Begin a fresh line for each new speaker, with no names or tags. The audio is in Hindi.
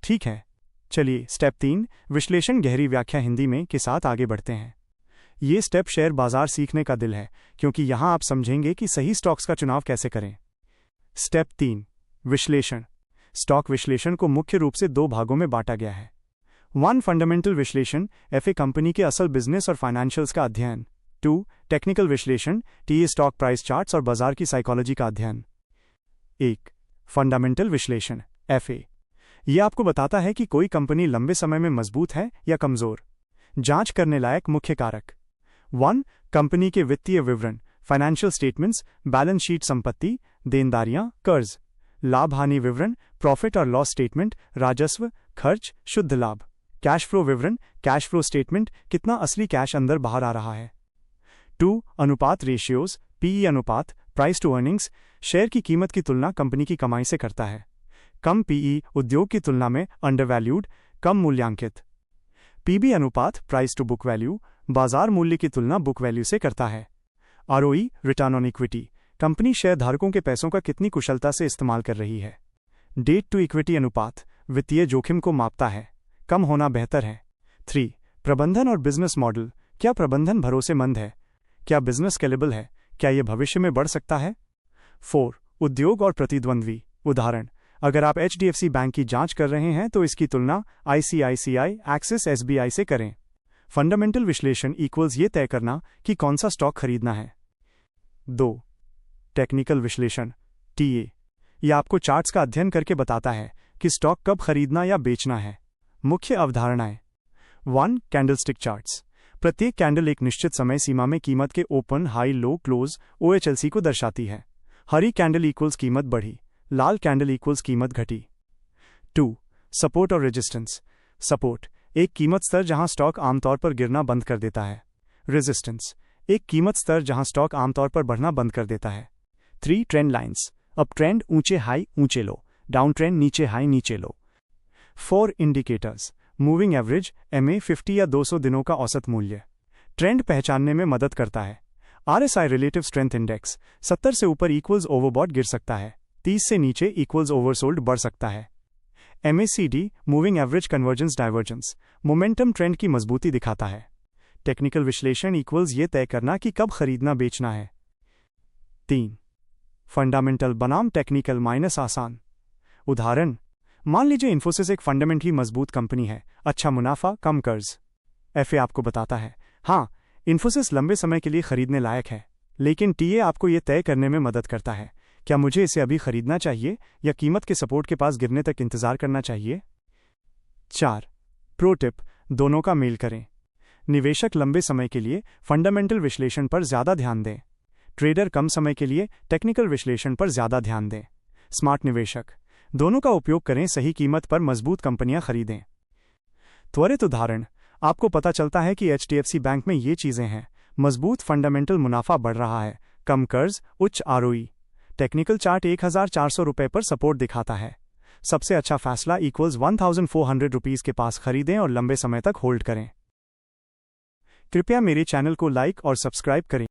ठीक है, चलिए स्टेप 3 विश्लेषण गहरी व्याख्या हिंदी में के साथ आगे बढ़ते हैं। ये स्टेप शेयर बाजार सीखने का दिल है, क्योंकि यहां आप समझेंगे कि सही स्टॉक्स का चुनाव कैसे करें। स्टेप 3 विश्लेषण। स्टॉक विश्लेषण को मुख्य रूप से 2 भागों में बांटा गया है। 1 फंडामेंटल विश्लेषण, एफए कंपनी के असल बिजनेस और फाइनेंशियल्स का अध्ययन। 2 टेक्निकल विश्लेषण, टीए स्टॉक प्राइस चार्ट्स और बाजार की साइकोलॉजी का अध्ययन। 1 फंडामेंटल विश्लेषण एफए। यह आपको बताता है कि कोई कंपनी लंबे समय में मजबूत है या कमजोर। जांच करने लायक मुख्य कारक। 1 कंपनी के वित्तीय विवरण, फाइनेंशियल स्टेटमेंट्स, बैलेंस शीट, संपत्ति, देनदारियां, कर्ज। लाभ हानि विवरण, प्रॉफिट और लॉस स्टेटमेंट, राजस्व, खर्च, शुद्ध लाभ। कैश फ्लो विवरण, कैश फ्लो स्टेटमेंट, कितना असली कैश अंदर बाहर आ रहा है। 2 अनुपात रेशियोज, पीई अनुपात, प्राइस टू अर्निंग्स, शेयर की कीमत की तुलना कंपनी की कमाई से करता है। कम पीई उद्योग की तुलना में अंडरवैल्यूड, कम मूल्यांकित। पीबी अनुपात, प्राइस टू बुक वैल्यू, बाजार मूल्य की तुलना बुक वैल्यू से करता है। ROE, return on equity, company शेयरधारकों के पैसों का कितनी कुशलता से इस्तेमाल कर रही है। डेट टू इक्विटी अनुपात, वित्तीय जोखिम को मापता है, कम होना बेहतर है। 3 प्रबंधन और बिजनेस मॉडल, क्या प्रबंधन भरोसेमंद है, क्या बिजनेस स्केलेबल है, क्या यह भविष्य में बढ़ सकता है। 4 उद्योग और प्रतिद्वंद्वी, उदाहरण अगर आप एचडीएफसी बैंक की जांच कर रहे हैं तो इसकी तुलना आईसीआईसीआई, एक्सिस, एसबीआई से करें। फंडामेंटल विश्लेषण इक्वल्स ये तय करना कि कौन सा स्टॉक खरीदना है। 2 टेक्निकल विश्लेषण टीए। यह आपको चार्ट्स का अध्ययन करके बताता है कि स्टॉक कब खरीदना या बेचना है। मुख्य अवधारणाएं। 1 कैंडलस्टिक चार्ट्स, प्रत्येक कैंडल एक निश्चित समय सीमा में कीमत के ओपन, हाई, लो, क्लोज, ओएचएलसी को दर्शाती है। हरी कैंडल इक्वल्स कीमत बढ़ी, लाल कैंडल इक्वल्स कीमत घटी। 2 सपोर्ट और रेजिस्टेंस। सपोर्ट, एक कीमत स्तर जहां स्टॉक आमतौर पर गिरना बंद कर देता है। रेजिस्टेंस, एक कीमत स्तर जहां स्टॉक आमतौर पर बढ़ना बंद कर देता है। 3 ट्रेंड लाइंस, अप ट्रेंड ऊंचे हाई ऊंचे लो, डाउन ट्रेंड नीचे हाई नीचे लो। 4 इंडिकेटर्स, मूविंग एवरेज, एमए 50 या 200 दिनों का औसत मूल्य, ट्रेंड पहचानने में मदद करता है। आरएसआई रिलेटिव स्ट्रेंथ इंडेक्स, 70 से ऊपर इक्वल्स ओवरबॉट गिर सकता है, 30 से नीचे इक्वल्स ओवरसोल्ड बढ़ सकता है। MACD, moving average convergence divergence, momentum trend की मजबूती दिखाता है। टेक्निकल विश्लेषण इक्वल्स ये तय करना कि कब खरीदना बेचना है। 3 फंडामेंटल बनाम टेक्निकल माइनस आसान। उदाहरण मान लीजिए इन्फोसिस एक फंडामेंटली मजबूत कंपनी है, अच्छा मुनाफा, कम कर्ज। एफए आपको बताता है हाँ, इन्फोसिस लंबे समय के लिए खरीदने लायक है, लेकिन टीए आपको यह तय करने में मदद करता है क्या मुझे इसे अभी खरीदना चाहिए या कीमत के सपोर्ट के पास गिरने तक इंतजार करना चाहिए। 4 प्रो टिप, दोनों का मेल करें। निवेशक लंबे समय के लिए फंडामेंटल विश्लेषण पर ज्यादा ध्यान दें, ट्रेडर कम समय के लिए टेक्निकल विश्लेषण पर ज्यादा ध्यान दें। स्मार्ट निवेशक, दोनों का उपयोग करें, सही कीमत पर मजबूत कंपनियां खरीदें। त्वरित उदाहरण, आपको पता चलता है कि एचडीएफसी बैंक में ये चीजें हैं। मजबूत फंडामेंटल, मुनाफा बढ़ रहा है, कम कर्ज, उच्च आरओई। टेक्निकल चार्ट 1400 रुपए पर सपोर्ट दिखाता है। सबसे अच्छा फैसला इक्वल्स 1400 रुपीज के पास खरीदें और लंबे समय तक होल्ड करें। कृपया मेरे चैनल को लाइक और सब्सक्राइब करें।